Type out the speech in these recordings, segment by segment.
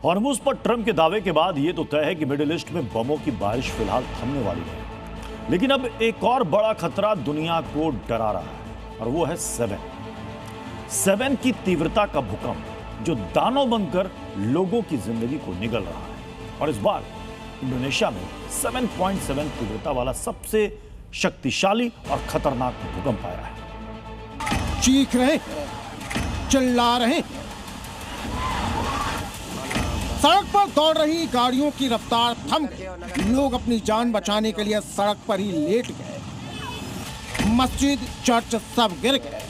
Hormuz पर Trump के दावे के बाद यह तो तय है कि मिडिल ईस्ट में बमों की बारिश फिलहाल थमने वाली है, लेकिन अब एक और बड़ा खतरा दुनिया को डरा रहा है और वो है 7 की तीव्रता का भूकंप जो दानव बनकर लोगों की जिंदगी को निगल रहा है। और इस बार इंडोनेशिया में 7.7 तीव्रता वाला सबसे शक्तिशाली और खतरनाक भूकंप आया है। चीख रहे, चिल्ला रहे, सड़क पर दौड़ रही गाड़ियों की रफ्तार थम गई। लोग अपनी जान बचाने के लिए सड़क पर ही लेट गए। मस्जिद, चर्च सब गिर गए।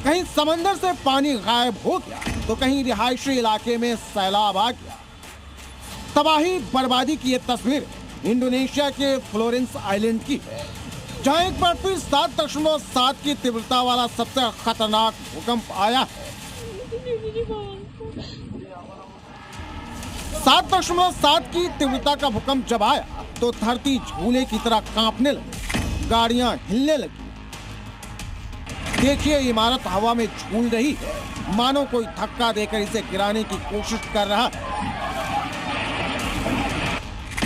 कहीं समंदर से पानी गायब हो गया तो कहीं रिहायशी इलाके में सैलाब आ गया। तबाही बर्बादी की यह तस्वीर इंडोनेशिया के फ्लोरेंस आइलैंड की है, जहां एक बार फिर 7.7 की तीव्रता वाला सबसे खतरनाक भूकंप आया है। 7.7 की तीव्रता का भूकंप जब आया तो धरती झूले की तरह कांपने लगी, गाड़ियां हिलने लगी। देखिए, इमारत हवा में झूल रही है, मानो कोई धक्का देकर इसे गिराने की कोशिश कर रहा है।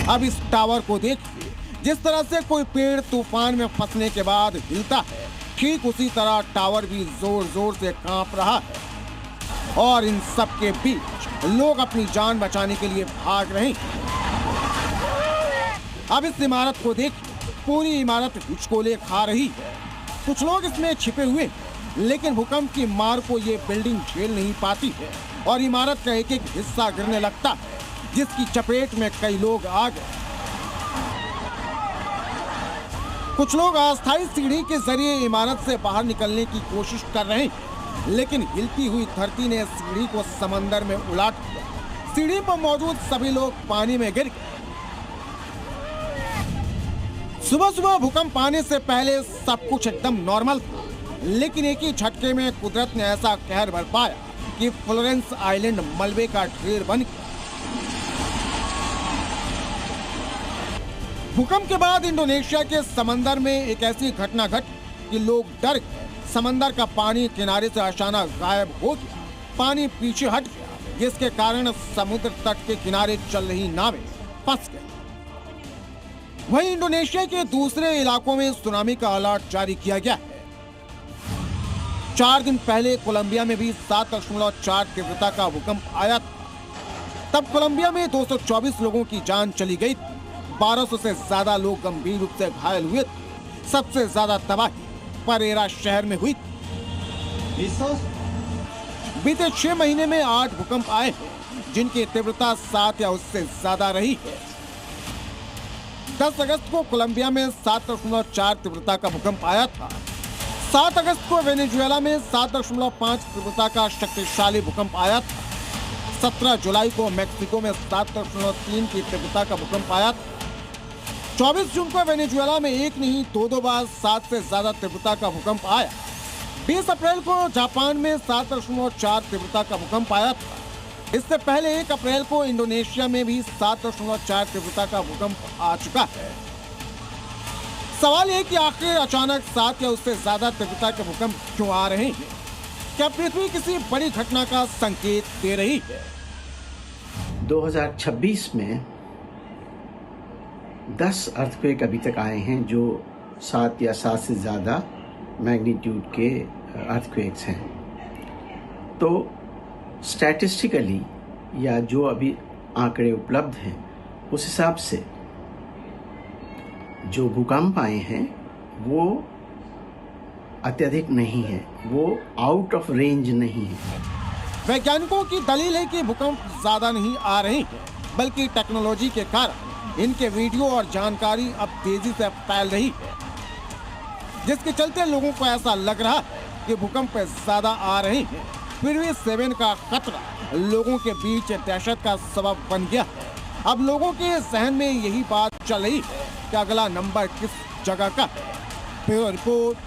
अब इस टावर को देखिए, जिस तरह से कोई पेड़ तूफान में फंसने के बाद हिलता है, ठीक उसी तरह टावर भी जोर जोर से कांप रहा है। और इन सब के बीच लोग अपनी जान बचाने के लिए भाग रहे हैं। अब इस इमारत को देखिए, पूरी इमारत हिचकोले खा रही है। कुछ लोग इसमें छिपे हुए हैं, लेकिन भूकंप की मार को ये बिल्डिंग झेल नहीं पाती है और इमारत का एक एक हिस्सा गिरने लगता है, जिसकी चपेट में कई लोग आ गए। कुछ लोग अस्थायी सीढ़ी के जरिए इमारत से बाहर निकलने की कोशिश कर रहे हैं, लेकिन हिलती हुई धरती ने सीढ़ी को समंदर में उलाट दिया। सीढ़ी पर मौजूद सभी लोग पानी में गिर गए। सुबह सुबह भूकंप आने से पहले सब कुछ एकदम नॉर्मल था, लेकिन एक ही झटके में कुदरत ने ऐसा कहर बरपाया कि फ्लोरेंस आइलैंड मलबे का ढेर बन गया। भूकंप के बाद इंडोनेशिया के समंदर में एक ऐसी घटना घटी कि लोग डर गए। समंदर का पानी किनारे से अचानक गायब हो गया, पानी पीछे हट गया, जिसके कारण समुद्र तट के किनारे चल रही नावें फंस गई। वहीं इंडोनेशिया के दूसरे इलाकों में सुनामी का अलर्ट जारी किया गया है। 4 दिन पहले कोलंबिया में भी 7.4 तीव्रता का भूकंप आया था। तब कोलंबिया में 224 लोगों की जान चली गई थी। 1200 से ज्यादा लोग गंभीर रूप से घायल हुए थे। सबसे ज्यादा तबाही परेरा शहर में हुई थी। बीते 6 महीने में 8 भूकंप आए हैं, जिनकी तीव्रता 7 या उससे ज्यादा रही है। 10 अगस्त को कोलंबिया में 7.4 तीव्रता का भूकंप आया था। 7 अगस्त को वेनेजुएला में 7.5 तीव्रता का शक्तिशाली भूकंप आया था। 17 जुलाई को मैक्सिको में 7.3 की तीव्रता का भूकंप आया था। 24 जून को वेनेजुएला में एक नहीं 2 बार 7 से ज्यादा तीव्रता का भूकंप आया। 20 अप्रैल को जापान में 7.4 तीव्रता का भूकंप आया था। इससे पहले 1 अप्रैल को इंडोनेशिया में भी 7.4 तीव्रता का भूकंप आ चुका है। सवाल है कि आखिर अचानक 7 या उससे ज्यादा तीव्रता के भूकंप क्यों आ रहे हैं? क्या पृथ्वी किसी बड़ी घटना का संकेत दे रही है? 2026 में 10 अर्थक्वेक अभी तक आए हैं जो 7 या 7 से ज़्यादा मैग्नीट्यूड के अर्थक्वेक्स हैं। तो स्टैटिस्टिकली या जो अभी आंकड़े उपलब्ध हैं उस हिसाब से जो भूकंप आए हैं वो अत्यधिक नहीं है, वो आउट ऑफ रेंज नहीं है। वैज्ञानिकों की दलील है कि भूकंप ज्यादा नहीं आ रहे हैं, बल्कि टेक्नोलॉजी के कारण इनके वीडियो और जानकारी अब तेजी से फैल रही है, जिसके चलते लोगों को ऐसा लग रहा है कि भूकंप ज्यादा आ रहे हैं। फिर भी 7 का खतरा लोगों के बीच दहशत का सबब बन गया है। अब लोगों के जहन में यही बात चल रही है कि अगला नंबर किस जगह का है। Bureau report,